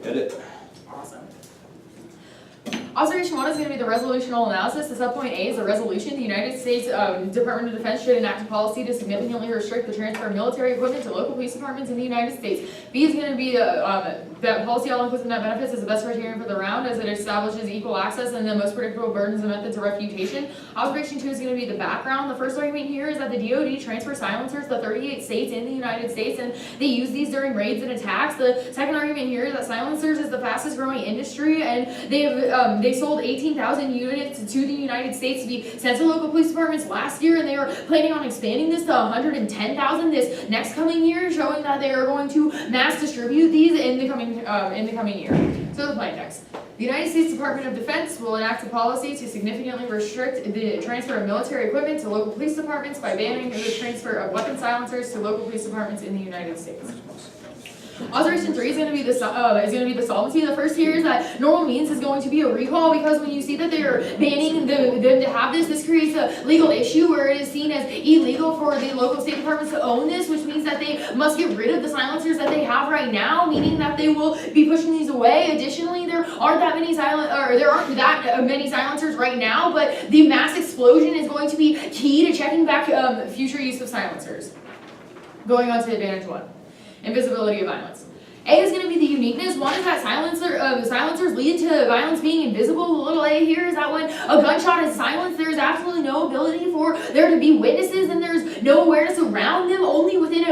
Hit it. Awesome. Observation 1 is going to be the resolutional analysis. The subpoint A is a resolution. The United States Department of Defense should enact a policy to significantly restrict the transfer of military equipment to local police departments in the United States. B is going to be that policy all-inclusive net benefits is the best criterion for the round, as it establishes equal access and the most predictable burdens and methods of refutation. Observation 2 is going to be the background. The first argument here is that the DoD transfers silencers to 38 states in the United States, and they use these during raids and attacks. The second argument here is that silencers is the fastest growing industry, and they sold 18,000 units to the United States to be sent to local police departments last year, and they are planning on expanding this to 110,000 this next coming year, showing that they are going to mass distribute these in the coming year. So the plain text. The United States Department of Defense will enact a policy to significantly restrict the transfer of military equipment to local police departments by banning the transfer of weapon silencers to local police departments in the United States. Observation 3 is going to be the solvency. The first here is that normal means is going to be a recall, because when you see that they are banning them to have this creates a legal issue where it is seen as illegal for the local state departments to own this, which means that they must get rid of the silencers that they have right now, meaning that they will be pushing these away. Additionally, there aren't that many silencers right now, but the mass explosion is going to be key to checking back future use of silencers. Going on to advantage 1. Invisibility of violence. A is going to be the uniqueness. One is that silencers lead to violence being invisible. The little a here is that when a gunshot is silenced, there is absolutely no ability for there to be witnesses, and there's no awareness around them. Only within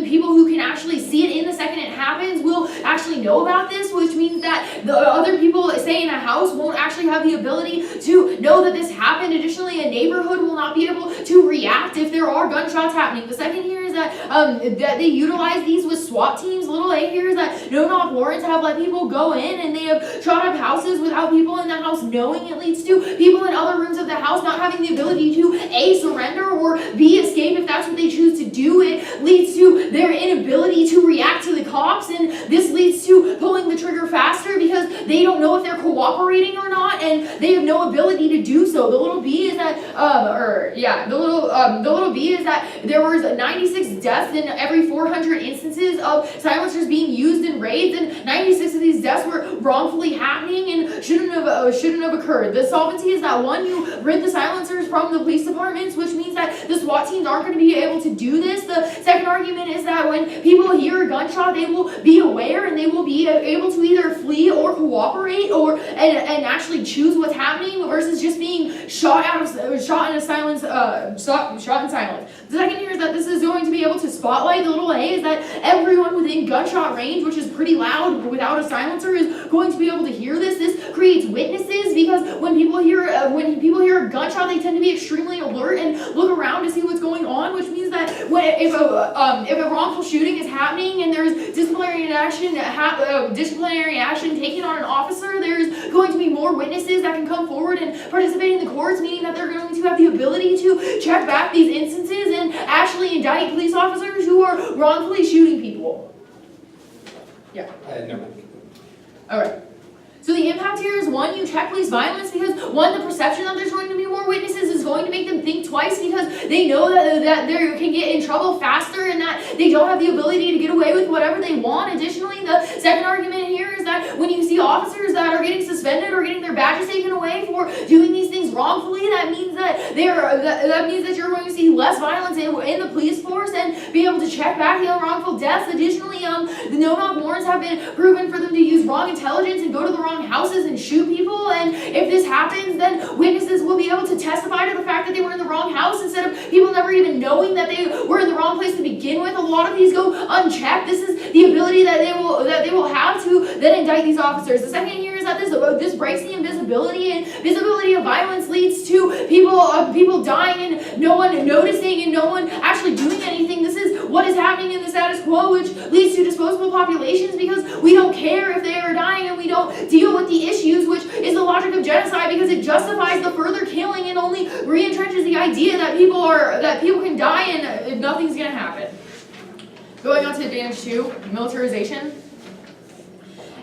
people who can actually see it in the second it happens will actually know about this, which means that the other people, say in a house, won't actually have the ability to know that this happened. Additionally, a neighborhood will not be able to react if there are gunshots happening. The second here is that they utilize these with SWAT teams. Little a here is that no-knock warrants have let people go in, and they have shot up houses without people in the house knowing. It leads to people in other rooms of the house not having the ability to A, surrender, or B, escape if that's what they choose to do. It leads to their inability to react to the cops, and this leads to pulling the trigger faster because they don't know if they're cooperating or not, and they have no ability to do so. The little b is that the little b is that there was 96 deaths in every 400 instances of silencers being used in raids, and 96 of these deaths were wrongfully happening and shouldn't have occurred. The solvency is that one, you rid the silencers from the police departments, which means that the SWAT teams aren't going to be able to do this. The second argument is that when people hear a gunshot, they will be aware and they will be able to either flee or cooperate and actually choose what's happening versus just being shot in silence. The second here is that this is going to be able to spotlight. The little a is that everyone within gunshot range, which is pretty loud without a silencer, is going to be able to hear this. This creates witnesses because when people hear a gunshot, they tend to be extremely alert and look around to see what's going on, which means that if a wrongful shooting is happening and there's disciplinary action taken on an officer, there's going to be more witnesses that can come forward and participate in the courts, meaning that they're going to have the ability to check back these instances and actually indict police officers who are wrongfully shooting people. Yeah. Never mind. All right. So the impact here is, one, you check police violence because, one, the perception that there's going to be more witnesses is going to make them think twice because they know that they can get in trouble faster and that they don't have the ability to get away with whatever they want. Additionally, the second argument here is that when you see officers that are getting suspended or getting their badges taken away for doing these things wrongfully, that means that you're going to see less violence in the police force and be able to check back the wrongful deaths. Additionally, the no-knock warrants have been proven for them to use wrong intelligence and go to the wrong houses and shoot people, and if this happens, then witnesses will be able to testify to the fact that they were in the wrong house instead of people never even knowing that they were in the wrong place to begin with. A lot of these go unchecked. This is the ability that they will have to then indict these officers. The second here is that this breaks the invisibility, and visibility of violence leads to people dying and no one noticing and no one actually doing anything. This is what is happening in the status quo, which leads to disposable populations because we don't care if they are dying and we don't deal with the issues, which is the logic of genocide because it justifies the further killing and only re-entrenches the idea that people can die and nothing's going to happen. Going on to advantage 2, militarization.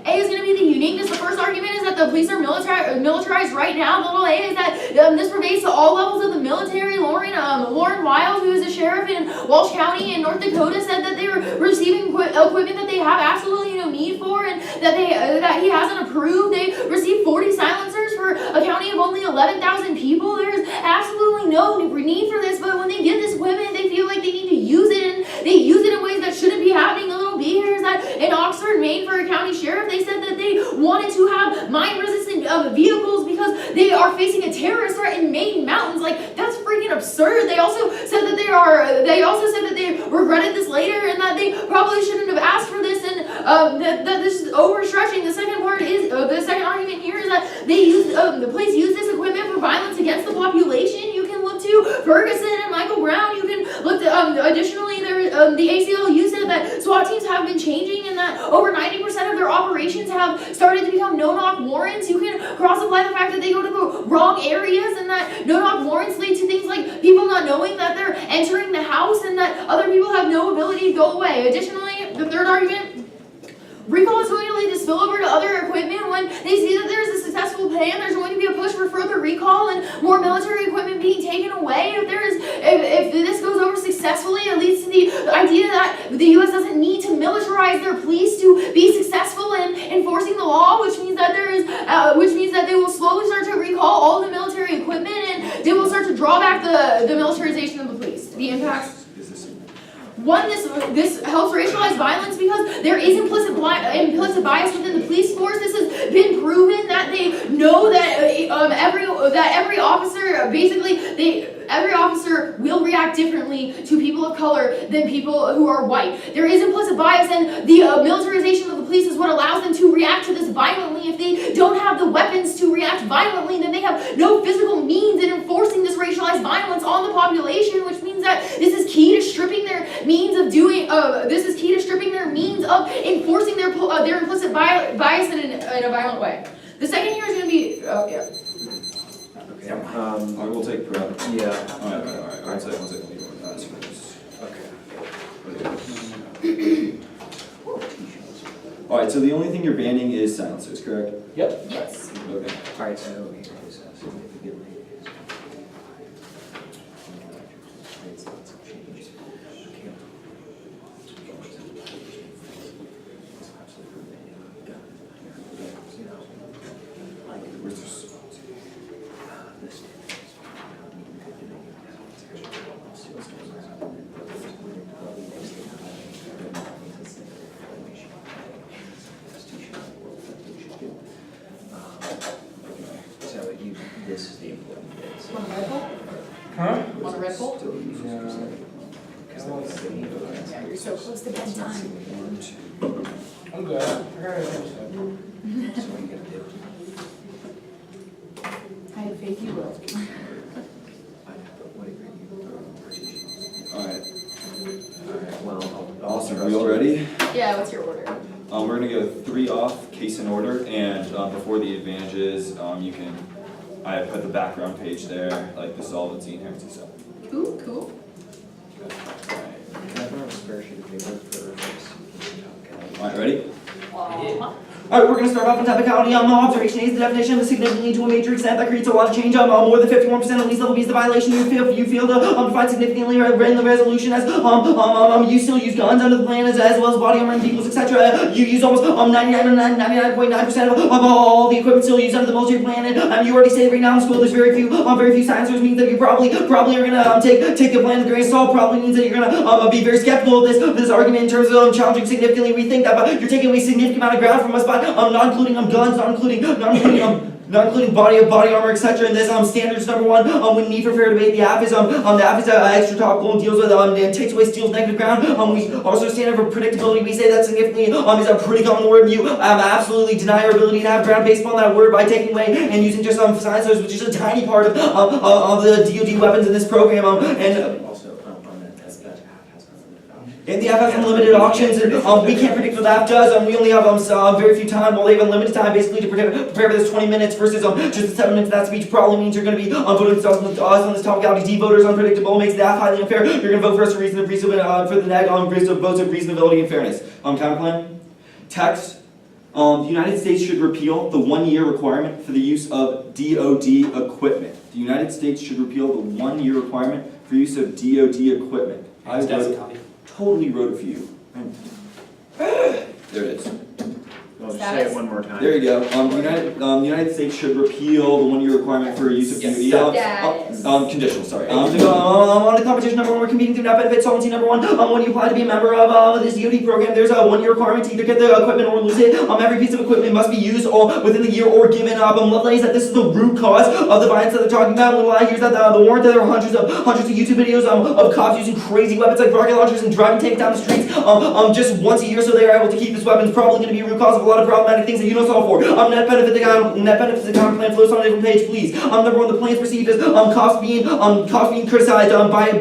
A is going to be the uniqueness. The first argument is that the police are militarized right now. The little a is that this pervades to all levels of the military. Lauren Wild, who is a sheriff in Walsh County in North Dakota, said that they were receiving equipment that they have absolutely no need for, that he hasn't approved. They received 40 silencers for a county of only 11,000 people. There's absolutely no need for this, but when they get this equipment, they feel like they need to use it, and they use it in ways that shouldn't be happening. A little bit here is that in Oxford, Maine, for a county sheriff, they said that they wanted to have mine-resistant vehicles because they are facing a terrorist threat in Maine mountains. Like, that's freaking absurd. They also said that they regretted this later, and that they probably shouldn't have asked for this, and that this is overstretching. The second part is the second argument here is that the police used this equipment for violence against the population. You can look to Ferguson and Michael Brown. You can look to additionally the ACLU said that SWAT teams have been changing, and that over 90% of their operations have started to become no-knock warrants. You can cross-apply the fact that they go to the wrong areas, and that no-knock warrants lead to things like people not knowing that they're entering the house, and that other people have no ability to go away. Additionally, the third argument, recall is going to lead to spillover to other equipment. When they see that there's a successful plan, there's going to be a push for further recall and more military equipment being taken away. If this goes over successfully, it leads to the idea that the U.S. doesn't need to militarize their police to be successful in enforcing the law, which means that they will slowly start to recall all the military equipment, and they will start to draw back the militarization of the police. The impacts. One, this helps racialized violence because there is implicit bias within the police force. This has been proven that they know that every officer every officer will react differently to people of color than people who are white. There is implicit bias, and the militarization of the police is what allows them to react to this violently. If they don't have the weapons to react violently, then they have no physical means in enforcing this racialized violence on the population, which means that this is key to stripping their means of enforcing their implicit bias in a violent way. The second here is going to be Okay. I will take prep. Yeah. Alright. One second. Okay. Alright, so the only thing you're banning is silencers, correct? Yep. yes. Okay. Alright, so here is significantly. This is the important bit. Want a Red Bull? Huh? Want a Red Bull? Yeah. You're so close to bedtime. I'm good. I got it. So what are you gonna do? I have faith you will. Alright. Well, Awesome, are we all ready? Yeah, what's your order? We're gonna go 3 off, case in order, and before the advantages, I put the background page there, like the solvency, inherency stuff. Cool, cool. Can I borrow a spare sheet of paper for this? Alright, ready? Alright, we're going to start off on typicality. Observation A is the definition of a significantly to a major extent that creates a lot of change. More than 51% at least level B is the violation. You feel to define significantly in the resolution as you still use guns under the plan as well as body armor and vehicles, etc. You use almost 99.9% of all the equipment still used under the military plan. And you already say right now in school there's very few silencers, means that you probably are going to take the plan with a grain of salt. Probably means that you're going to be very skeptical of this argument in terms of challenging significantly. We think that you're taking away a significant amount of ground from us by not including guns, not including body armor, etc. And this standards number 1 when need for fair debate. The app is extra topical and deals with and takes away steals negative ground. We also standard for predictability. We say that significantly is a pretty common word. You absolutely deny our ability to have ground based upon that word by taking away and using just silencers, which is a tiny part of the DoD weapons in this program. And the app has unlimited options, and we can't predict what the app does. We only have very few time. Well, they have unlimited time basically to prepare for this 20 minutes versus just the 7 minutes. That speech probably means you're going to be voting us on this topicality. D voters unpredictable makes the app highly unfair. You're going to vote for us for for the neg on votes of reasonability and fairness. Counterplan. Text. The United States should repeal the 1-year requirement for the use of DoD equipment. The United States should repeal the 1-year requirement for use of DoD equipment. Totally wrote it for you. There it is. Say it one more time. There you go. The United States should repeal the 1-year requirement for use of DoD. Conditional, sorry. On the competition number 1, we're competing through net benefit solvency number 1. When you apply to be a member of this DoD program, there's a 1-year requirement to either get the equipment or lose it. Every piece of equipment must be used within the year or given up. Ladies, that this is the root cause of the violence that they're talking about. Little I hear that the warrant that there are hundreds of YouTube videos of cops using crazy weapons like rocket launchers and driving tanks down the streets just once a year, so they are able to keep this weapon. Probably going to be a root cause of a lot of problematic things that you don't solve for. Net benefits account plan flows on a different page, please. Number 1, the plan is perceived as cops being criticized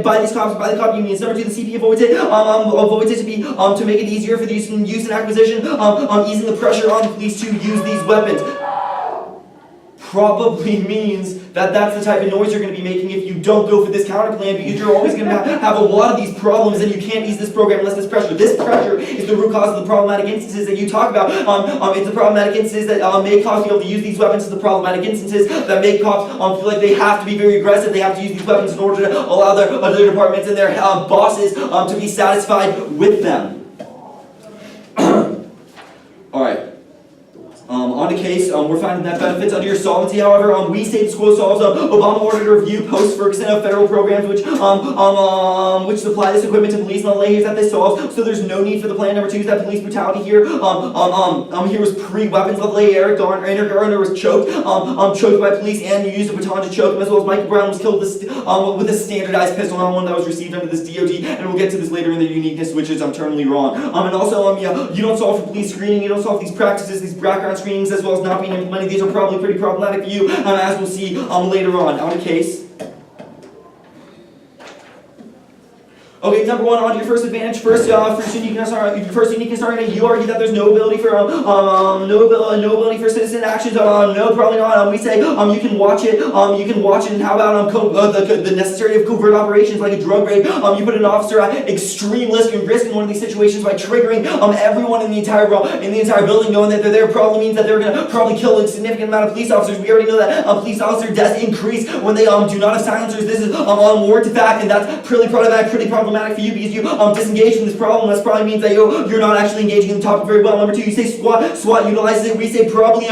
by these cops, by the cop unions. Number 2, the CP avoids it to make it easier for the use and acquisition, easing the pressure on the police to use these weapons. Probably means that that's the type of noise you're going to be making if you don't go for this counter plan, because you're always going to have a lot of these problems and you can't ease this program unless there's pressure. This pressure is the root cause of the problematic instances that you talk about. It's the problematic instances that make cops be able to use these weapons. It's the problematic instances that make cops feel like they have to be very aggressive. They have to use these weapons in order to allow their other departments and their bosses to be satisfied with them. Alright. On the case, we're finding that benefits under your solvency. However, we say the school solves Obama ordered to review post-Ferguson of federal programs which supply this equipment to police. And the lay is that they solve, so there's no need for the plan. Number 2 is that police brutality here. Here was pre-weapons. Lovely Eric Garner was choked by police and used a baton to choke him, as well as Michael Brown was killed with a standardized pistol, not one that was received under this DoD. And we'll get to this later in the uniqueness, which is terminally wrong. And also, you don't solve for police screening. You don't solve these practices, these background screenings, as well as not being implemented. These are probably pretty problematic for you, as we'll see later on. On the case. Okay, number 1, on to your first advantage. First uniqueness argument, you argue that there's no ability for citizen actions. No, probably not. We say you can watch it. And how about the necessity of covert operations like a drug raid? You put an officer at extreme risk in one of these situations by triggering everyone in the entire building, knowing that they're there. Probably means that they're going to probably kill a significant amount of police officers. We already know that police officer deaths increase when they do not have silencers. This is unwarranted fact, and that's pretty problematic for you, because you disengage from this problem. That probably means that you're not actually engaging in the topic very well. Number 2, you say SWAT utilizes it. We say probably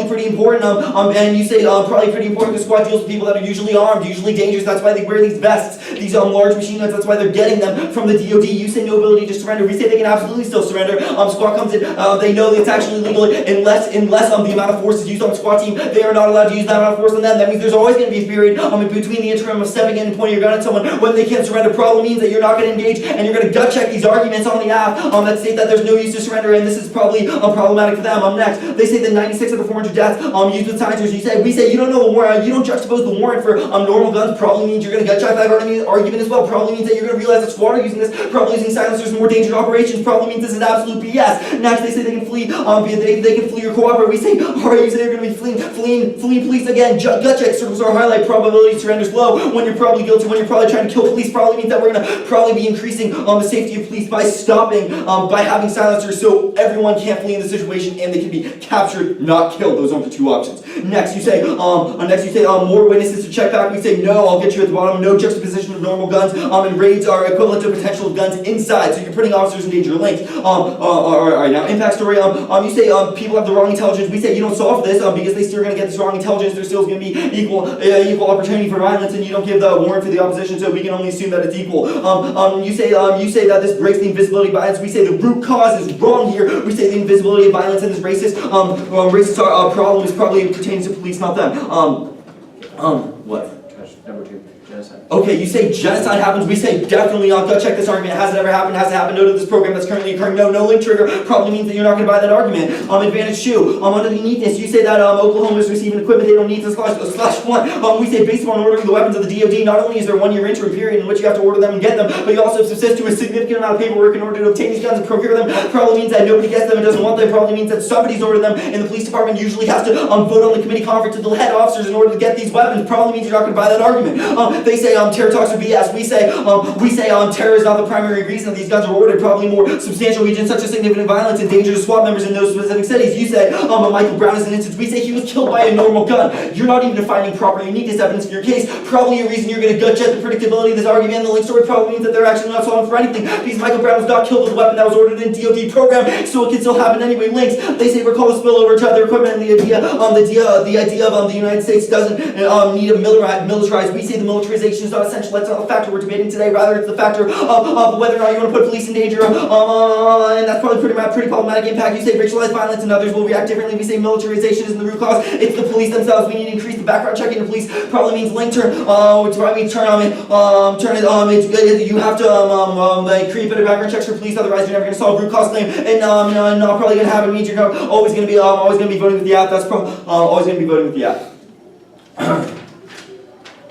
pretty important. And you say probably pretty important because SWAT deals with people that are usually armed, usually dangerous. That's why they wear these vests, these large machine guns. That's why they're getting them from the DoD. You say no ability to surrender. We say they can absolutely still surrender. SWAT comes in. They know that it's actually illegal unless the amount of force is used on the SWAT team. They are not allowed to use that amount of force on them. That means there's always going to be a period in between the interim of stepping in and pointing your gun at someone when they can't surrender. Problem means that you're not going to engage, and you're going to gut check these arguments on the app that state that there's no use to surrender, and this is probably problematic for them. Next, they say that 96 of the 400 deaths used with silencers. We say you don't know the warrant. You don't juxtapose the warrant for normal guns. Probably means you're going to gut check that argument as well. Probably means that you're going to realize that SWAT are using this. Probably using silencers in more dangerous operations. Probably means this is absolute BS. Next, they say they can flee. They can flee or cooperate. We say, alright, you say you're going to be fleeing police again. Gut check circles are highlight. Probability surrenders low when you're probably guilty. When you're probably trying to kill police. Probably means that we're going to probably be increasing the safety of police by stopping, by having silencers so everyone can't flee in the situation and they can be captured, not killed. Those aren't the 2 options. Next you say more witnesses to check back. We say no, I'll get you at the bottom. No juxtaposition of normal guns. And raids are equivalent to potential guns inside, so you're putting officers in danger. Links. Alright, now impact story. You say people have the wrong intelligence. We say you don't solve this because they still are going to get this wrong intelligence. There's still going to be equal opportunity for violence, and you don't give the warrant for the opposition, so we can only assume that it's equal. You say that this breaks the invisibility of violence. We say the root cause is wrong here. We say the invisibility of violence and this racist problem is probably pertains to police, not them. What? Number 2, genocide. Okay, you say genocide happens. We say definitely not. Go check this argument. Has it ever happened? Has it happened? No to this program that's currently occurring. No link trigger. Probably means that you're not going to buy that argument. Advantage 2. Under the uniqueness, you say that Oklahoma is receiving equipment they don't need to /1. We say based upon ordering the weapons of the DoD, not only is there a 1-year interim period in which you have to order them and get them, but you also subsist to a significant amount of paperwork in order to obtain these guns and procure them. Probably means that nobody gets them and doesn't want them. Probably means that somebody's ordered them, and the police department usually has to vote on the committee conference of the head officers in order to get these weapons. Probably means you're not going to buy that argument. They say terror talks are BS. We say terror is not the primary reason these guns are ordered. Probably more substantial reasons such as significant violence and danger to SWAT members in those specific cities. You say Michael Brown is an instance. We say he was killed by a normal gun. You're not even defining proper uniqueness evidence for your case. Probably a reason you're going to gut check the predictability of this argument and the link story probably means that they're actually not solving for anything. Because Michael Brown was not killed with a weapon that was ordered in DoD program, so it can still happen anyway. Links. They say recall the spillover to other equipment and the idea of the United States doesn't need a militarized. We say the militarization is not essential. That's not the factor we're debating today. Rather, it's the factor of whether or not you want to put police in danger. And that's probably pretty problematic impact. You say racialized violence and others will react differently. We say militarization isn't the root cause. It's the police themselves. We need to increase the background checking. The police probably means link turn. Which probably means turn it. You have to create better background checks for police. Otherwise, you're never going to solve root cause claim. And not probably going to happen. Means you're always going to be voting with the app. That's always going to be voting with the app.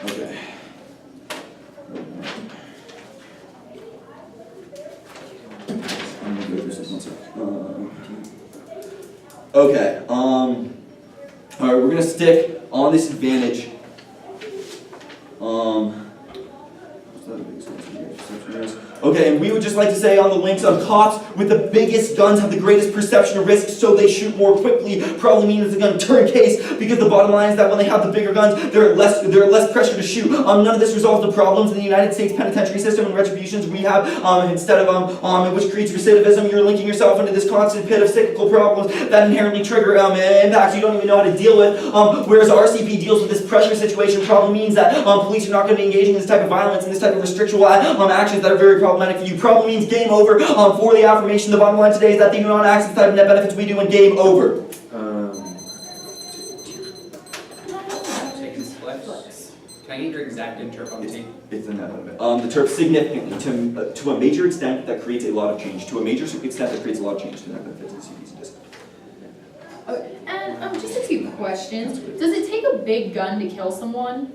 Okay. Okay. All right. We're gonna stick on this advantage. Okay, and we would just like to say on the links on cops with the biggest guns have the greatest perception of risk, so they shoot more quickly. Probably means it's a gun turn case because the bottom line is that when they have the bigger guns, they're less pressure to shoot. None of this resolves the problems in the United States penitentiary system and retributions we have instead of which creates recidivism. You're linking yourself into this constant pit of cyclical problems that inherently trigger impacts you don't even know how to deal with. Whereas RCP deals with this pressure situation, probably means that police are not going to be engaging in this type of violence and this type of restrictional actions that are very problematic for you. Probably means game over. For the affirmation, the bottom line today is that they do not access the type of net benefits we do, and game over. Can I get your exact interp on the tape? It's the net benefit. The terp significantly to a major extent that creates a lot of change. To a major extent that creates a lot of change to net benefits and CPs and disc. And just a few questions. Does it take a big gun to kill someone?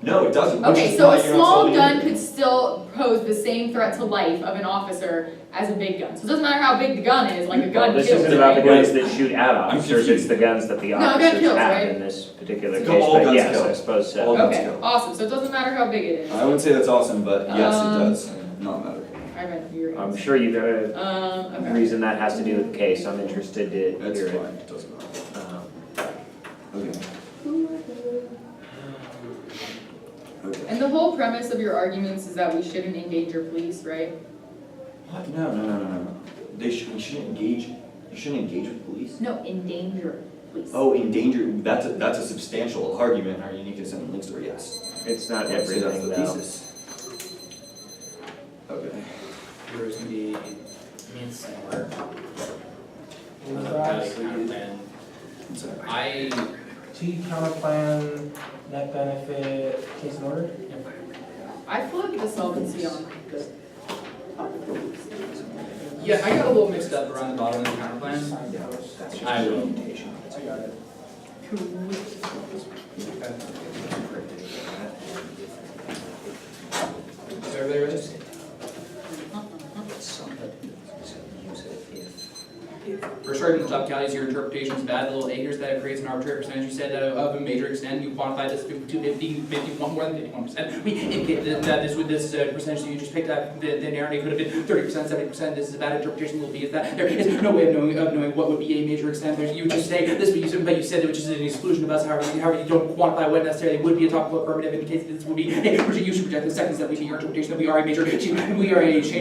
No, it doesn't. Okay, so a small gun could still pose the same threat to life of an officer as a big gun. So it doesn't matter how big the gun is, like a gun kills. This isn't about the guns that shoot at officers, it's the guns that the officers kills, have right? in this particular So case, all but guns yes, kill. I suppose so. All guns Okay, kill. awesome. So it doesn't matter how big it is. I wouldn't say that's awesome, but yes, it does not matter. I read your I'm sure you got a okay. reason that has to do with the case, I'm interested to That's hear fine. it. It doesn't matter. Okay. Okay. And the whole premise of your arguments is that we shouldn't endanger police, right? What? No. We shouldn't engage. You shouldn't engage with police. No, endanger police. Oh, endanger. That's a substantial argument in our uniqueness and link story. Yes. It's not I would say that's everything the though. thesis. Okay. Yours can be similar. I'm sorry. T counter plan, net benefit, case in order? I flipped the solvency on this. Yeah, I got a little mixed up around the bottom of the counter plan. I will. I got it. Is everybody ready? First argument, top categories, your interpretation is bad. The little acres that it creates an arbitrary percentage. You said that of a major extent, you quantify this to 51, more than 51%. We indicate that this percentage that you just picked up, the narrative could have been 30%, 70%. This is a bad interpretation. Will be is that there is no way of knowing what would be a major extent. You would just say this, but you said it was just an exclusion of us. However, you don't quantify what necessarily would be a topical affirmative indicates that this would be you should reject the seconds that we see your interpretation that we are a major change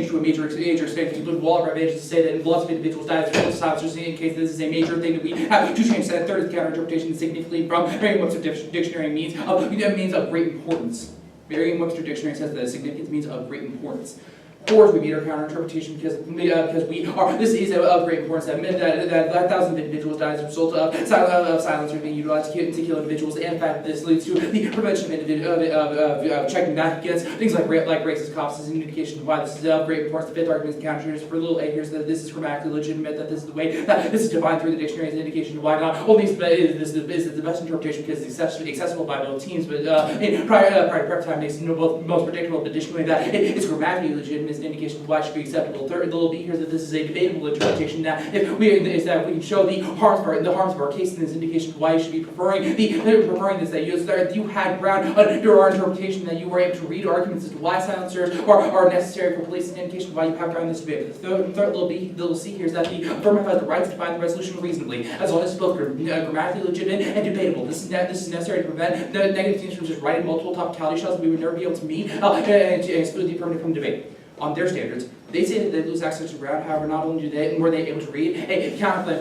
to a major extent. You include wall of our advantage to say that in lots of individuals die just in case this is a major thing that we have to change. That third is counter interpretation significantly from Merriam-Webster dictionary means of great importance. Merriam-Webster dictionary says that significance means of great importance. Fourth, we meet our counter interpretation because we are. This is of great importance that thousands of individuals died as a result of silencers being utilized to kill individuals. And in fact, this leads to the prevention of checking back against things like racist cops as an indication of why this is of great importance. The fifth argument is counters for little a here's that this is grammatically legitimate. That this is the way that this is defined through the dictionary as an indication of why not only is this the best interpretation because it's accessible by both teams, but in prior prep time makes it most predictable. Additionally, that it's grammatically legitimate. is an indication of why it should be acceptable. Third little B here is that this is a debatable interpretation, that if we can show the harms of our case, and this indication of why you should be preferring this, that you had ground under our interpretation, that you were able to read arguments as to why silencers are necessary for police, an indication of why you have ground in this debate. The third little C here is that the affirmative has the right to define the resolution reasonably, as long as it's both grammatically legitimate and debatable. This is necessary to prevent the negative themes from just writing multiple topicality shells we would never be able to meet and to exclude the affirmative from debate. On their standards, they say that they lose access to ground. However, not only were they able to read a counterclaim,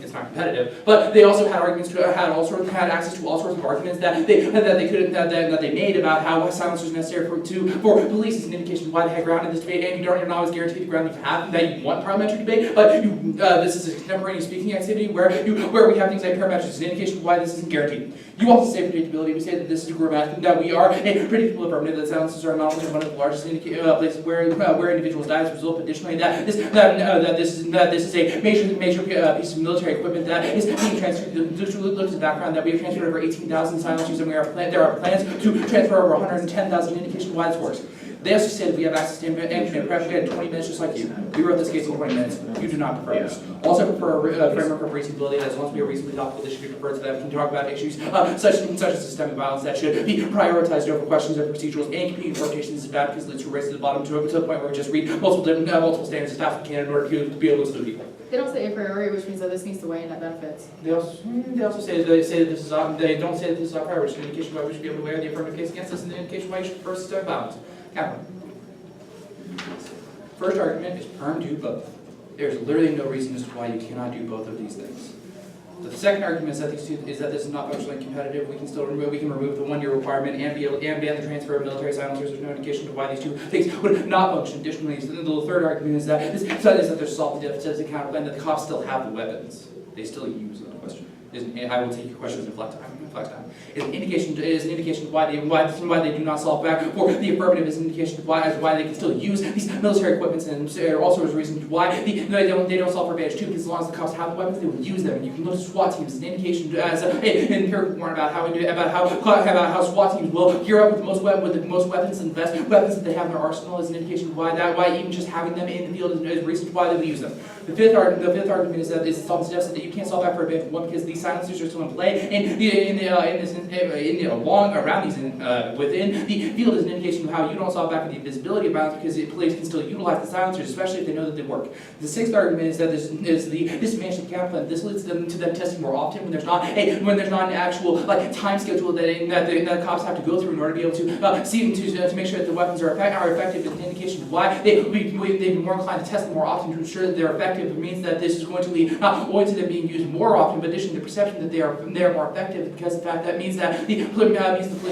it's not competitive, but they also had had access to all sorts of arguments that they made about how silence was necessary for police as an indication of why they had ground in this debate. And you're not always guaranteed the ground you have that you want parliamentary debate, but this is a contemporaneous speaking activity where we have things like parametrics as an indication of why this isn't guaranteed. You also say predictability. We say that this is grammatic, that we are a predictable affirmative, that silences are not only one of the largest places where individuals die as a result. Additionally, that this is a major piece of military equipment that is being transferred. Look at the background, that we have transferred over 18,000 silencers, and there are plans to transfer over 110,000. Indication of why this works. They also said we have access to engineering prep. We had 20 minutes just like you. We wrote this case in 20 minutes. You do not prefer this. Also prefer a framework of reasonability, that as long as we are reasonably thoughtful, this should be preferred, so that we can talk about issues such as systemic violence that should be prioritized over questions of procedurals and competing interpretations. This is bad because it leads to a race to the bottom, to the point where we just read multiple standards as fast as we can in order to be able to exclude people. They don't say a priori, which means that this needs to weigh in net benefits. They also say that this is they don't say that this is a priori, which is an indication why we should be able to weigh the affirmative case against this, and an indication why you should prefer systemic violence. Cameron. First argument is Parrt do both. There's literally no reason as to why you cannot do both of these things. The second argument is that this is not functionally competitive. We can remove the 1-year requirement and ban the transfer of military silencers. There's no indication to why these two things would not function. Additionally, the third argument is that there's solved the deficit as a counterclaim, that the cops still have the weapons. They still use them. I will take your questions in flex time. Is an indication of why they do not solve back. For the affirmative is an indication of why they can still use these military equipments, and there are all sorts of reasons why they don't solve for advantage too. Because as long as the cops have the weapons, they will use them. And you can look at SWAT teams as an indication as an empirical warrant about how SWAT teams will gear up with the most weapons and the best weapons that they have in their arsenal, is an indication of why even just having them in the field is reasons why they will use them. The fifth argument is that it's suggested that you can't solve back for advantage. One, because these silencers are still in play, within the field is an indication of how you don't solve back for the invisibility of violence, because police can still utilize the silencers, especially if they know that they work. The sixth argument is that this disadvantage of counterclaim. This leads them to them testing more often when there's not an actual time schedule that the cops have to go through in order to be able to make sure that the weapons are effective. Is an indication of why they'd be more inclined to test them more often to ensure that they're effective. It means that this is going to lead not only to them being used more often, but additionally the perception that they are more effective, because the fact that means that the police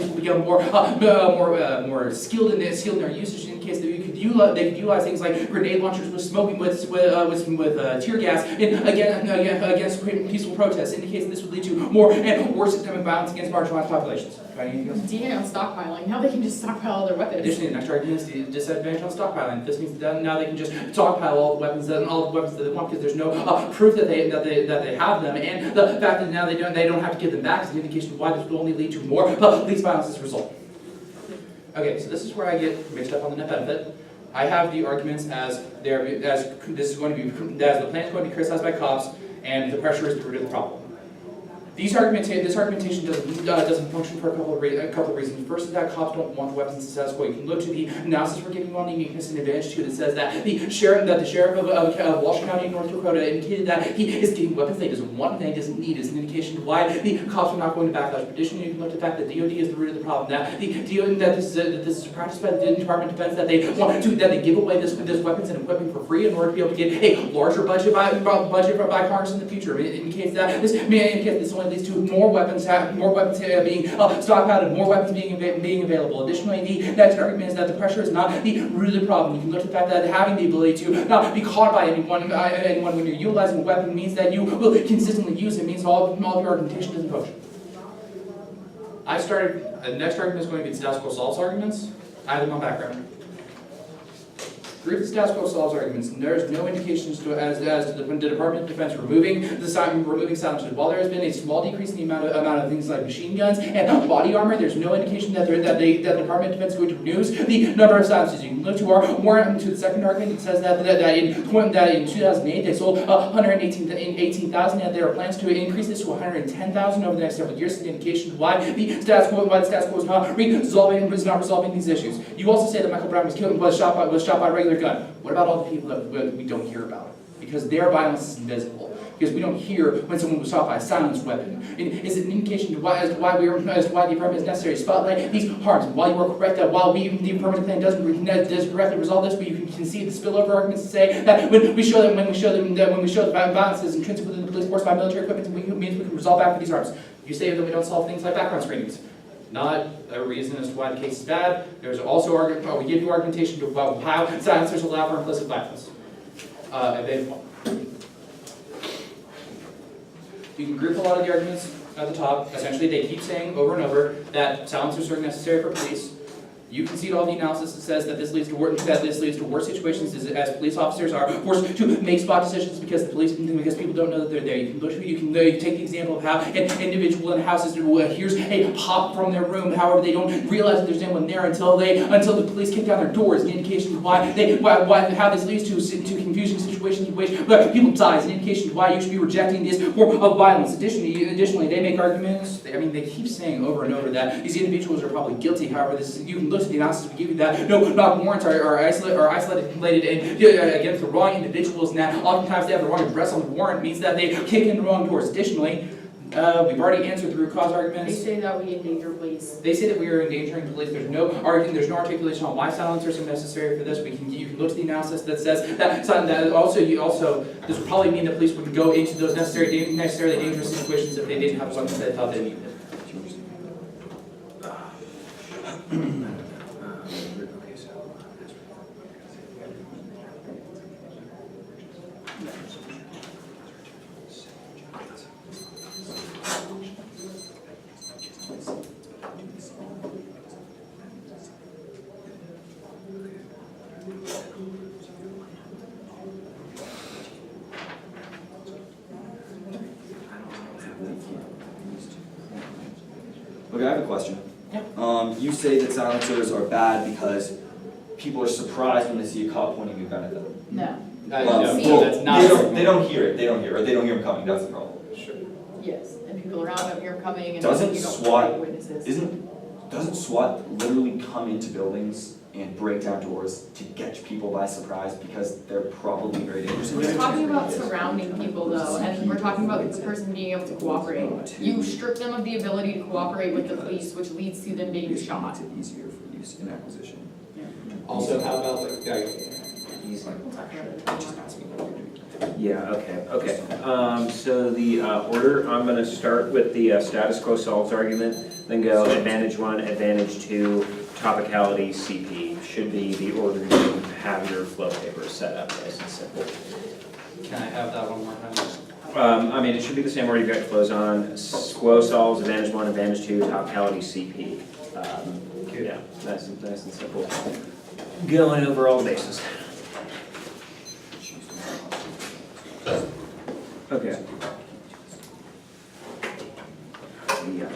will become more skilled in their usage, in case that they could utilize things like grenade launchers with tear gas against peaceful protests. Indicates this would lead to more and worse systemic violence against marginalized populations. DNA on stockpiling. Now they can just stockpile all their weapons. Additionally, the next argument is the disadvantage on stockpiling. This means that now they can just stockpile all the weapons that they want, because there's no proof that they have them, and the fact that now they don't have to give them back is an indication of why this will only lead to more police violence as a result. Okay, so this is where I get mixed up on the net benefit. I have the arguments as the plan is going to be criticized by cops, and the pressure is the root of the problem. This argumentation doesn't function for a couple of reasons. First is that cops don't want the weapons to status quo. You can look to the analysis we're giving on uniqueness and advantage too, that says that the sheriff of Walsh County, North Dakota, indicated that he is getting weapons that he doesn't want and that he doesn't need. Is an indication of why the cops are not going to backlash. Additionally, you can look at the fact that DoD is the root of the problem. That this is a practice by the Department of Defense, that they give away this weapons and equipment for free in order to be able to get a larger budget by Congress in the future. It indicates that this only leads to more weapons being stockpiled and more weapons being available. Additionally, the next argument is that the pressure is not the root of the problem. You can look at the fact that having the ability to not be caught by anyone when you're utilizing a weapon means that you will consistently use it. Means all of your argumentation doesn't function. The next argument is going to be the status quo solves arguments. I have them on background. Group the status quo solves arguments, and there is no indications as to the Department of Defense removing silencers. While there has been a small decrease in the amount of things like machine guns and body armor, there's no indication that the Department of Defense is going to reduce the number of silencers. You can look to our warrant, to the second argument. It says that in 2008 they sold 118,000, and there are plans to increase this to 110,000 over the next several years. It's an indication why the status quo is not resolving these issues. You also say that Michael Brown was shot by a regular gun. What about all the people that we don't hear about? Because their violence is invisible. Because we don't hear when someone was shot by a silenced weapon. Is it an indication to why the department is necessary to spotlight these harms? And while you are correct that while the permanent plan doesn't directly resolve this, but you can see the spillover arguments to say that when we show the violence is intrinsic within the police force by military equipment, it means we can resolve after these harms. You say that we don't solve things like background screenings. Not a reason as to why the case is bad. There's also we give you argumentation about how silencers allow for implicit violence. You can group a lot of the arguments at the top. Essentially, they keep saying over and over that silencers are necessary for police. You can see all the analysis that says that this leads to worse situations as police officers are forced to make spot decisions because people don't know that they're there. You can take the example of how an individual in houses hears a pop from their room. However, they don't realize that there's anyone there until the police kick down their doors. An indication of how this leads to confusing situations in which people die. It's an indication of why you should be rejecting this form of violence. Additionally, they make arguments. They keep saying over and over that these individuals are probably guilty. However, you can look at the analysis we give you that no warrants are isolated and against the wrong individuals, and that oftentimes they have the wrong address on the warrant means that they kick in the wrong doors. Additionally, we've already answered the root cause arguments. They say that we endanger police. They say that we are endangering police. There's no articulation on why silencers are necessary for this. You can look at the analysis that says that also this would probably mean that police would go into those necessarily dangerous situations if they didn't have something that they thought they needed. Okay, I have a question. Yeah. You say that silencers are bad because people are surprised when they see a cop pointing a gun at them. No. That's not. They don't hear it, or they don't hear him coming, that's the problem. Sure. Yes, and people around them hear them coming and Doesn't you don't SWAT- find witnesses. Doesn't SWAT literally come into buildings and break down doors to catch people by surprise because they're probably very dangerous? We're talking about surrounding people though, and we're talking about the person being able to cooperate. You strip them of the ability to cooperate with the police, which leads to them being shot. Makes it easier for use in acquisition. Also, how about We'll talk about it. Yeah, okay. So the order, I'm gonna start with the status quo solves argument, then go advantage 1, advantage 2, topicality, CP. Should be the order you have your flow papers set up, nice and simple. Can I have that one more time? I mean, it should be the same order you've got your flows on. Quo solves, advantage 1, advantage 2, topicality, CP. Yeah, nice and simple. Going over all the bases. Okay. Yeah.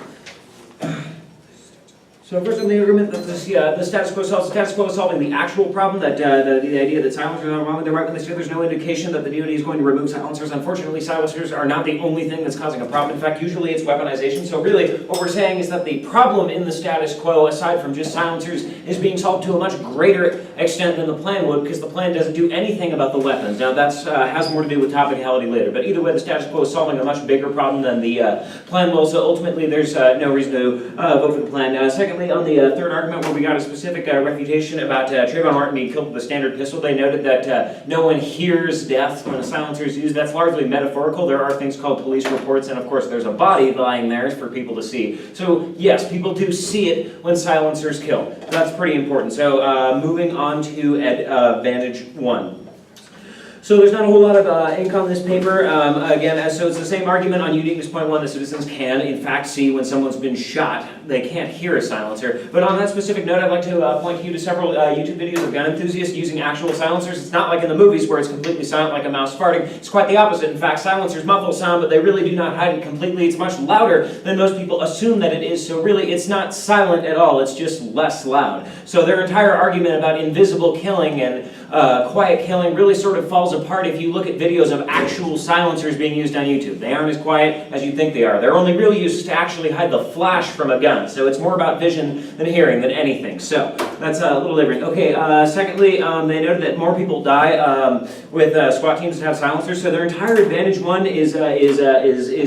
So first on the argument that the status quo is solving the actual problem, that the idea that silencers are wrong, they're right when they say there's no indication that the DoD is going to remove silencers. Unfortunately, silencers are not the only thing that's causing a problem. In fact, usually it's weaponization. So really, what we're saying is that the problem in the status quo, aside from just silencers, is being solved to a much greater extent than the plan would, because the plan doesn't do anything about the weapons. Now that's has more to do with topicality later, but either way, the status quo is solving a much bigger problem than the plan will. So ultimately, there's no reason to vote for the plan. Secondly, on the third argument, where we got a specific refutation about Trayvon Martin being killed with a standard pistol, they noted that no one hears death when a silencer is used. That's largely metaphorical. There are things called police reports, and of course, there's a body lying there for people to see. So yes, people do see it when silencers kill. That's pretty important. So moving on to advantage 1. So there's not a whole lot of ink on this paper. Again, so it's the same argument on uniqueness point one. The citizens can, in fact, see when someone's been shot. They can't hear a silencer. But on that specific note, I'd like to point you to several YouTube videos of gun enthusiasts using actual silencers. It's not like in the movies where it's completely silent like a mouse farting. It's quite the opposite. In fact, silencers muffle sound, but they really do not hide it completely. It's much louder than most people assume that it is. So really, it's not silent at all. It's just less loud. So their entire argument about invisible killing and quiet killing really sort of falls apart if you look at videos of actual silencers being used on YouTube. They aren't as quiet as you think they are. Their only real use is to actually hide the flash from a gun. So it's more about vision than hearing than anything. So that's a little different. Okay, secondly, they noted that more people die with SWAT teams that have silencers. So their entire advantage one is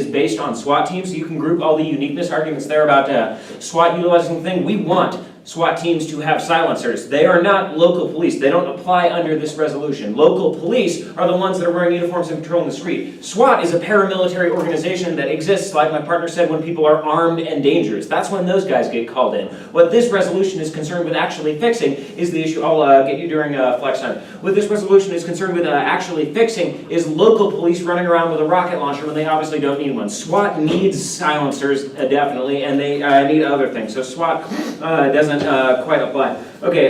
based on SWAT teams. So you can group all the uniqueness arguments there about SWAT utilizing the thing. We want SWAT teams to have silencers. They are not local police. They don't apply under this resolution. Local police are the ones that are wearing uniforms and patrolling the street. SWAT is a paramilitary organization that exists, like my partner said, when people are armed and dangerous. That's when those guys get called in. What this resolution is concerned with actually fixing is the issue. I'll get you during flex time. What this resolution is concerned with actually fixing is local police running around with a rocket launcher when they obviously don't need one. SWAT needs silencers, definitely, and they need other things. So SWAT doesn't quite apply. Okay,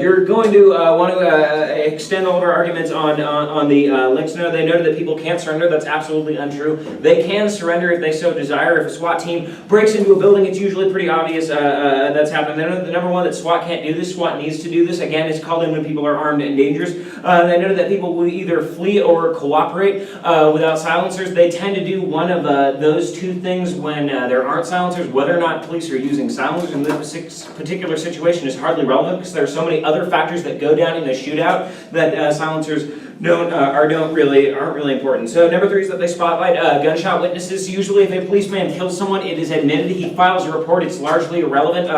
you're going to want to extend all of our arguments on the links now. They noted that people can't surrender. That's absolutely untrue. They can surrender if they so desire. If a SWAT team breaks into a building, it's usually pretty obvious that's happening. They noted the number one that SWAT can't do this. SWAT needs to do this. Again, it's called in when people are armed and dangerous. They noted that people will either flee or cooperate without silencers. They tend to do one of those two things when there aren't silencers. Whether or not police are using silencers in this particular situation is hardly relevant because there are so many other factors that go down in a shootout that silencers aren't really important. So number three is that they spotlight gunshot witnesses. Usually if a policeman kills someone, it is admitted, he files a report, it's largely irrelevant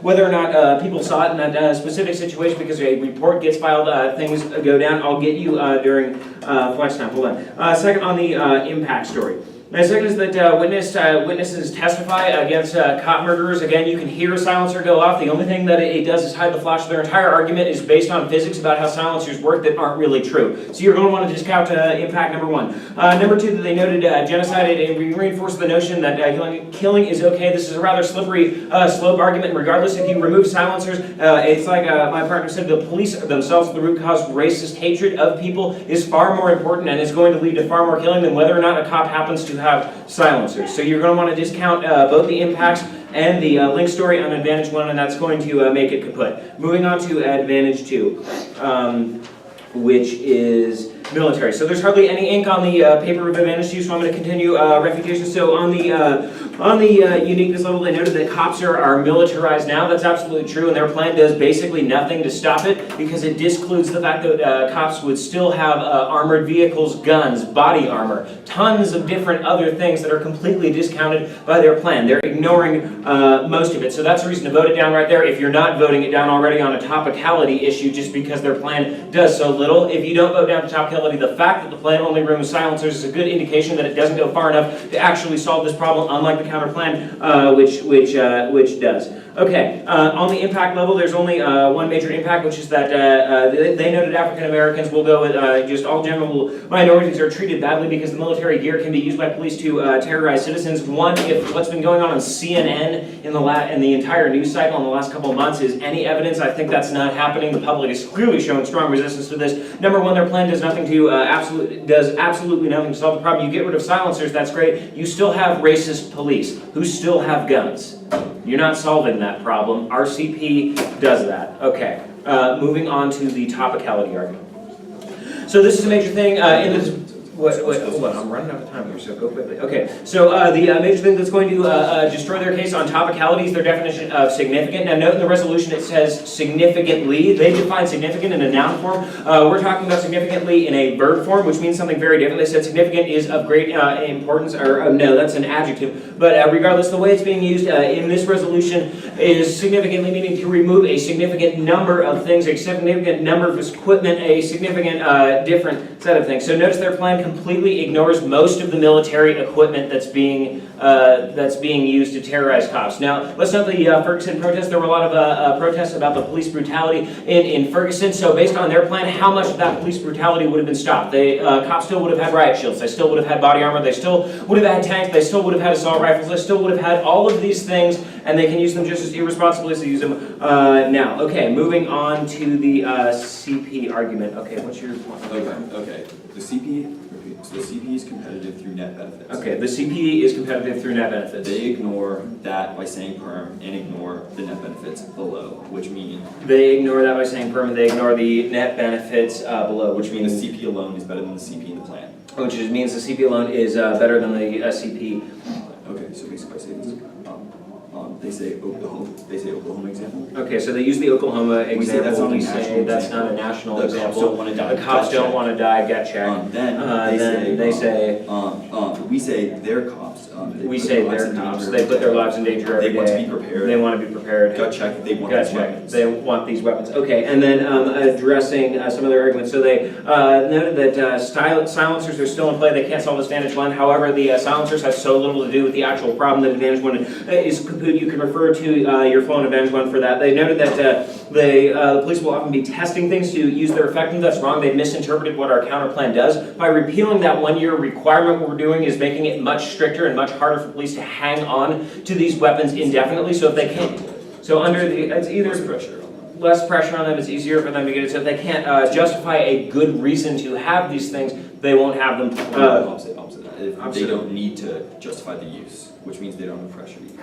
whether or not people saw it in that specific situation because a report gets filed, things go down. I'll get you during flex time. Hold on. Second on the impact story. The second is that witnesses testify against cop murderers. Again, you can hear a silencer go off. The only thing that it does is hide the flash. Their entire argument is based on physics about how silencers work that aren't really true. So you're going to want to discount impact number one. Number two, that they noted genocide and reinforced the notion that killing is okay. This is a rather slippery slope argument. Regardless, if you remove silencers, it's like my partner said, the police themselves, the root cause racist hatred of people is far more important and is going to lead to far more killing than whether or not a cop happens to have silencers. So you're going to want to discount both the impacts and the link story on advantage one, and that's going to make it kaput. Moving on to advantage two, which is military. So there's hardly any ink on the paper of advantage two, so I'm going to continue refutation. So on the uniqueness level, they noted that cops are militarized now. That's absolutely true, and their plan does basically nothing to stop it because it discludes the fact that cops would still have armored vehicles, guns, body armor, tons of different other things that are completely discounted by their plan. They're ignoring most of it. So that's a reason to vote it down right there if you're not voting it down already on a topicality issue just because their plan does so little. If you don't vote down to topicality, the fact that the plan only removes silencers is a good indication that it doesn't go far enough to actually solve this problem, unlike the counter plan, which does. Okay, on the impact level, there's only one major impact, which is that they noted African Americans will go with just all general minorities are treated badly because the military gear can be used by police to terrorize citizens. One, if what's been going on CNN in the entire news cycle in the last couple of months is any evidence, I think that's not happening. The public is clearly showing strong resistance to this. Number one, their plan does absolutely nothing to solve the problem. You get rid of silencers, that's great. You still have racist police who still have guns. You're not solving that problem. RCP does that. Okay, moving on to the topicality argument. So this is a major thing in this. Hold on, I'm running out of time here, so go quickly. Okay, so the major thing that's going to destroy their case on topicality is their definition of significant. Now note in the resolution it says significantly. They define significant in a noun form. We're talking about significantly in a verb form, which means something very different. They said significant is of great importance, or no, that's an adjective. But regardless, the way it's being used in this resolution is significantly meaning to remove a significant number of things, a significant number of equipment, a significant different set of things. So notice their plan completely ignores most of the military equipment that's being used to terrorize cops. Now, let's note the Ferguson protest. There were a lot of protests about the police brutality in Ferguson. So based on their plan, how much of that police brutality would have been stopped? Cops still would have had riot shields. They still would have had body armor. They still would have had tanks. They still would have had assault rifles. They still would have had all of these things, and they can use them just as irresponsibly as they use them now. Okay, moving on to the CP argument. Okay, what's your point? Okay. The CP is competitive through net benefits. Okay, the CP is competitive through net benefits. They ignore that by saying perm and ignore the net benefits below, which means They ignore that by saying perm, and they ignore the net benefits below, which the means CP alone is better than the CP in the plan. which means the CP alone is better than the CP. Okay, so basically I say this. They say Oklahoma example. Okay, so they use the Oklahoma We say that's example. not a We national say that's example. not a national The cops example. don't wanna die, The cops gut don't check. want to die, get checked. Then they say we say their cops. we say their cops. They put their lives in danger every They want to day. be prepared. They want to be prepared. Gut check. They want Gut these check. weapons. They want these weapons. Okay, and then addressing some of their arguments. So they noted that silencers are still in play. They can't solve this Advantage 1. However, the silencers have so little to do with the actual problem that Advantage 1 is kaput. You can refer to your flow in Advantage 1 for that. They noted that the police will often be testing things to use their effectiveness. That's wrong. They misinterpreted what our counter plan does. By repealing that 1-year requirement, what we're doing is making it much stricter and much harder for police to hang on to these weapons indefinitely. So if they can't, so under the, it's either less pressure on them, it's easier for them to get it. So if they can't justify a good reason to have these things, they won't have them. Opposite that. If opposite. they don't need to justify the use, which means they don't have pressure to use.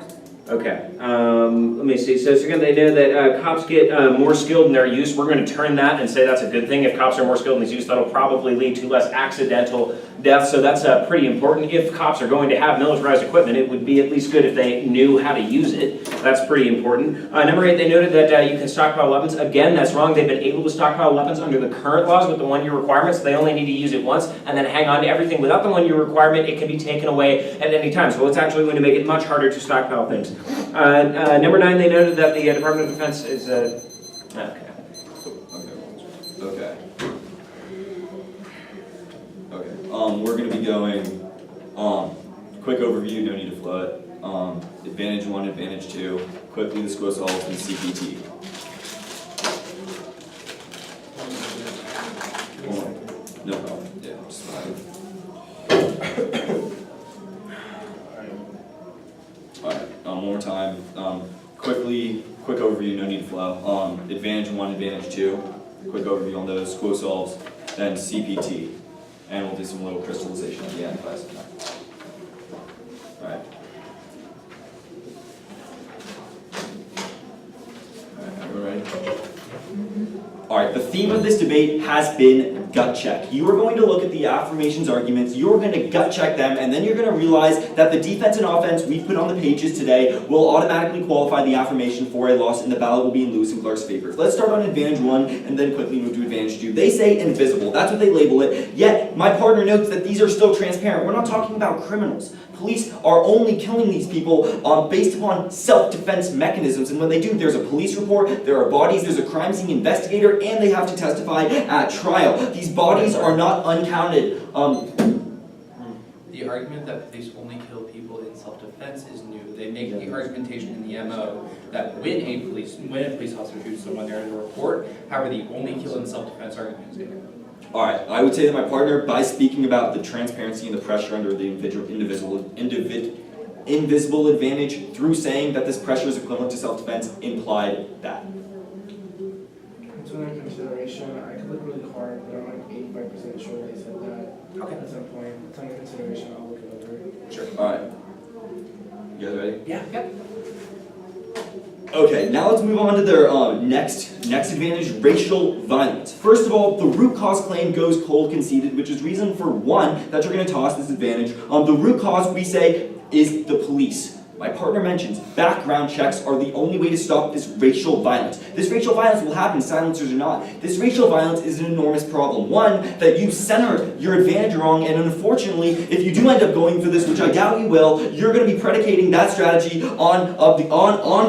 Okay, let me see. So again, they know that cops get more skilled in their use. We're going to turn that and say that's a good thing. If cops are more skilled in his use, that'll probably lead to less accidental deaths. So that's pretty important. If cops are going to have militarized equipment, it would be at least good if they knew how to use it. That's pretty important. Number 8, they noted that you can stockpile weapons. Again, that's wrong. They've been able to stockpile weapons under the current laws with the 1-year requirements. They only need to use it once and then hang on to everything. Without the 1-year requirement, it can be taken away at any time. So it's actually going to make it much harder to stockpile things. Number 9, they noted that the Department of Defense is okay. We're gonna be going quick overview, no need to flood. Advantage 1, Advantage 2, quickly the SCO solves and CPT. No problem. Yeah, just fine. Alright, one more time. Quick overview, no need to flow. Advantage 1, Advantage 2, quick overview on those, SCO solves, then CPT. And we'll do some little crystallization at the end, class. Alright. Alright, everyone ready? Alright, the theme of this debate has been gut check. You are going to look at the affirmations arguments, you're going to gut check them, and then you're going to realize that the defense and offense we've put on the pages today will automatically qualify the affirmation for a loss, and the ballot will be in Lewis and Clark's favor. Let's start on Advantage 1, and then quickly move to Advantage 2. They say invisible, that's what they label it, yet my partner notes that these are still transparent. We're not talking about criminals. Police are only killing these people based upon self-defense mechanisms, and when they do, there's a police report, there are bodies, there's a crime scene investigator, and they have to testify at trial. These bodies are not uncounted. The argument that police only kill people in self-defense is new. They make the argumentation in the MO that when a police officer shoots someone, there is a report. However, the only kill in self-defense argument is new. Alright, I would say that my partner, by speaking about the transparency and the pressure under the invisible advantage, through saying that this pressure is equivalent to self-defense, implied that. It's under consideration. I could look really hard, but I'm like 85% sure they said that. Okay. At some point. It's under consideration. I'll look it over. Sure. Alright. You guys ready? Yeah. Yep. Okay, now let's move on to their next advantage, racial violence. First of all, the root cause claim goes cold conceded, which is reason for 1 that you're going to toss this advantage. The root cause, we say, is the police. My partner mentions background checks are the only way to stop this racial violence. This racial violence will happen, silencers or not. This racial violence is an enormous problem. 1, that you center your advantage wrong, and unfortunately, if you do end up going for this, which I doubt you will, you're going to be predicating that strategy on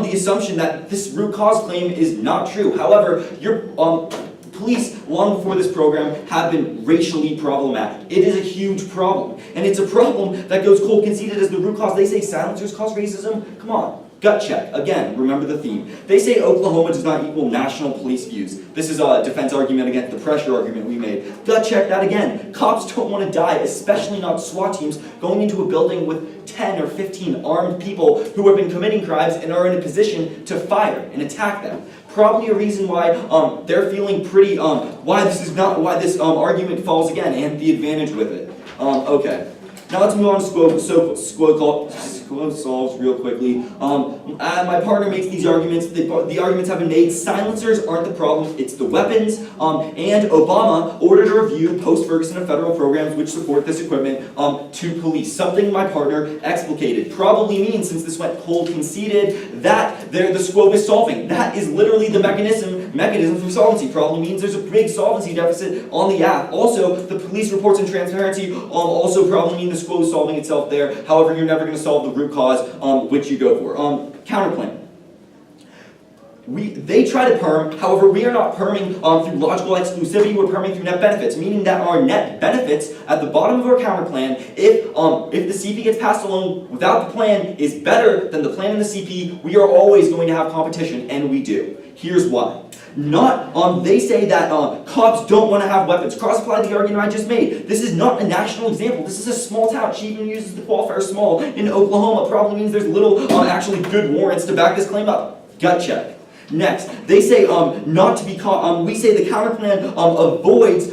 the assumption that this root cause claim is not true. However, police, long before this program, have been racially problematic. It is a huge problem. And it's a problem that goes cold conceded as the root cause. They say silencers cause racism. Come on. Gut check. Again, remember the theme. They say Oklahoma does not equal national police views. This is a defense argument against the pressure argument we made. Gut check that again. Cops don't want to die, especially not SWAT teams, going into a building with 10 or 15 armed people who have been committing crimes and are in a position to fire and attack them. Probably a reason why they're feeling pretty, why this argument falls again, and the advantage with it. Okay. Now let's move on to squad solves real quickly. My partner makes these arguments. The arguments have been made. Silencers aren't the problem, it's the weapons. And Obama ordered a review post-Ferguson of federal programs which support this equipment to police. Something my partner explicated. Probably means, since this went cold conceded, that the squad is solving. That is literally the mechanism for solvency. Probably means there's a big solvency deficit on the app. Also, the police reports and transparency also probably mean the squad is solving itself there. However, you're never going to solve the root cause, which you go for. Counterplan. They try to perm, however, we are not perming through logical exclusivity, we're perming through net benefits, meaning that our net benefits at the bottom of our counterplan, if the CP gets passed along without the plan, is better than the plan in the CP, we are always going to have competition, and we do. Here's why. They say that cops don't want to have weapons. Cross-apply the argument I just made. This is not a national example. This is a small town. She even uses the qualifier small in Oklahoma. Probably means there's little actually good warrants to back this claim up. Gut check. Next, they say not to be caught. We say the counterplan avoids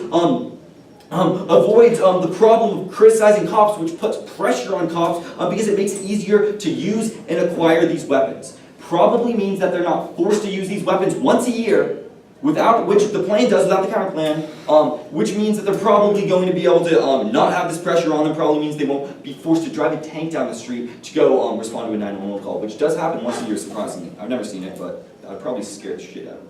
the problem of criticizing cops, which puts pressure on cops because it makes it easier to use and acquire these weapons. Probably means that they're not forced to use these weapons once a year, which the plan does without the counterplan, which means that they're probably going to be able to not have this pressure on them. Probably means they won't be forced to drive a tank down the street to go respond to a 911 call, which does happen once a year, surprisingly. I've never seen it, but that would probably scare the shit out of me.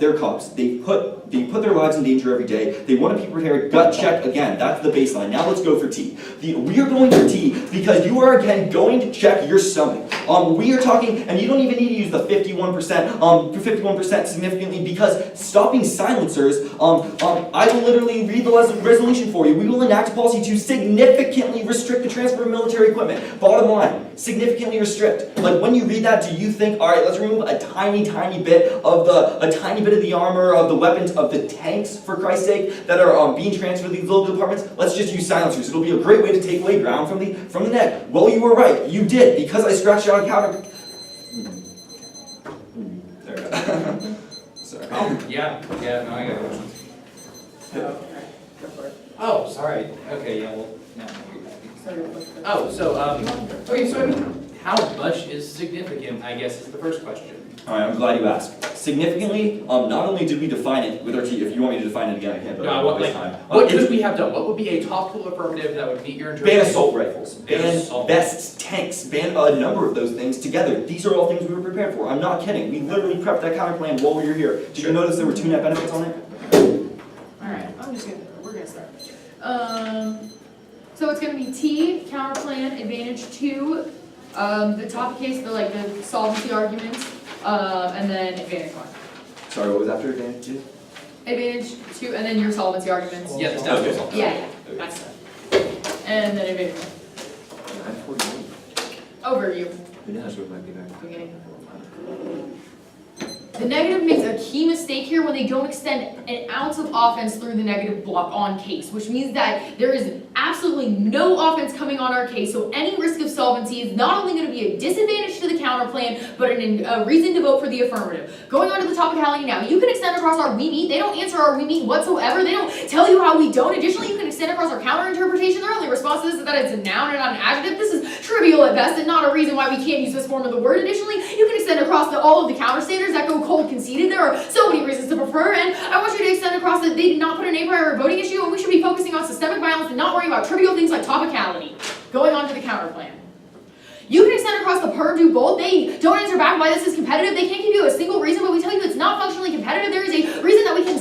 They're cops. They put their lives in danger every day. They want to be prepared. Gut check again. That's the baseline. Now let's go for T. We are going for T because you are again going to check your stomach. We are talking, and you don't even need to use the 51% significantly, because stopping silencers. I will literally read the resolution for you. We will enact a policy to significantly restrict the transfer of military equipment. Bottom line, significantly restrict. Like when you read that, do you think, all right, let's remove a tiny bit of the armor, of the weapons, of the tanks, for Christ's sake, that are being transferred to these local departments? Let's just use silencers. It'll be a great way to take away ground from the neck. Well, you were right. You did, because I scratched out a counter. There we go. Sorry. Oh, yeah, no, I got it. Oh, sorry. Okay, yeah, well, no. Oh, so, okay, so I mean, how much is significant, I guess, is the first question. Alright, I'm glad you asked. Significantly, not only did we define it with our T, if you want me to define it again, I can, but No, what, this like, time. what could we have done? What would be a topical affirmative that would meet your interpretation? Ban assault rifles, ban assault. vests, tanks, ban a number of those things together. These are all things we were prepared for. I'm not kidding. We literally prepped that counterplan while we were here. Did you notice there were 2 net benefits on it? Alright, we're gonna start. So it's gonna be T, counterplan, advantage 2, the topic case, the solvency arguments, and then advantage 1. Sorry, what was after advantage 2? Advantage 2, and then your solvency arguments. Yeah, the status quo solve. Yeah, that's it. And then advantage 1. Overview. Who knows what might be back. Beginning. The negative makes a key mistake here when they don't extend an ounce of offense through the negative block on case, which means that there is absolutely no offense coming on our case, so any risk of solvency is not only going to be a disadvantage to the counterplan, but a reason to vote for the affirmative. Going on to the topicality now, you can extend across our we meet. They don't answer our we meet whatsoever. They don't tell you how we don't. Additionally, you can extend across our counter interpretation. Their only response to this is that it's a noun and not an adjective. This is trivial at best and not a reason why we can't use this form of the word. Additionally, you can extend across all of the counter standards that go cold conceded. There are so many reasons to prefer, and I want you to extend across that they did not put a name prior voting issue, and we should be focusing on systemic violence and not worrying about trivial things like topicality. Going on to the counterplan. You can extend across the Parrt do both. They don't answer back why this is competitive. They can't give you a single reason, but we tell you it's not functionally competitive. There is a reason that we can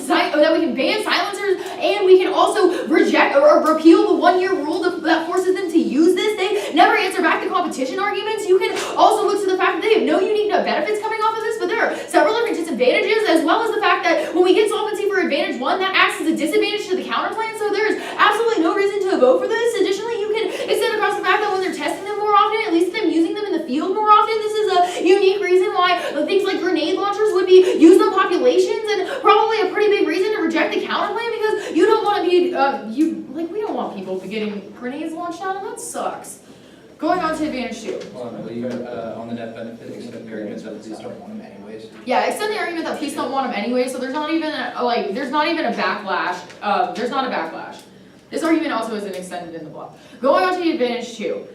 ban silencers, and we can also reject or repeal the 1-year rule that forces them to use this. They never answer back the competition arguments. You can also look to the fact that they have no unique benefits coming off of this, but there are several different disadvantages, as well as the fact that when we get solvency for a advantage, one, that acts as a disadvantage to the counter plan, so there is absolutely no reason to vote for this. Additionally, you can extend across the fact that when they're testing them more often, at least them using them in the field more often, this is a unique reason why things like grenade launchers would be used on populations, and probably a pretty big reason to reject the counter plan, because you don't want to be, we don't want people getting grenades launched out, and that sucks. Going on to advantage 2. Hold on, you on the net benefit, except the arguments that police don't want them anyways. Yeah, extend the argument that police don't want them anyway, so there's not even a backlash. There's not a backlash. This argument also isn't extended in the block. Going on to the advantage 2.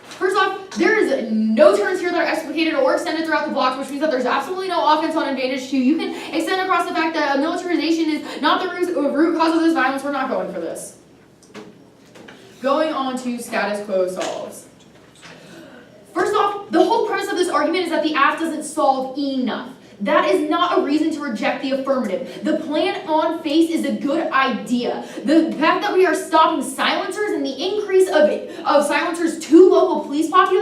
First off, there is no turns here that are explicated or extended throughout the blocks, which means that there's absolutely no offense on advantage 2. You can extend across the fact that militarization is not the root cause of this violence. We're not going for this. Going on to status quo solves. First off, the whole premise of this argument is that the AF doesn't solve enough. That is not a reason to reject the affirmative. The plan on face is a good idea. The fact that we are stopping silencers and the increase of silencers to local police populations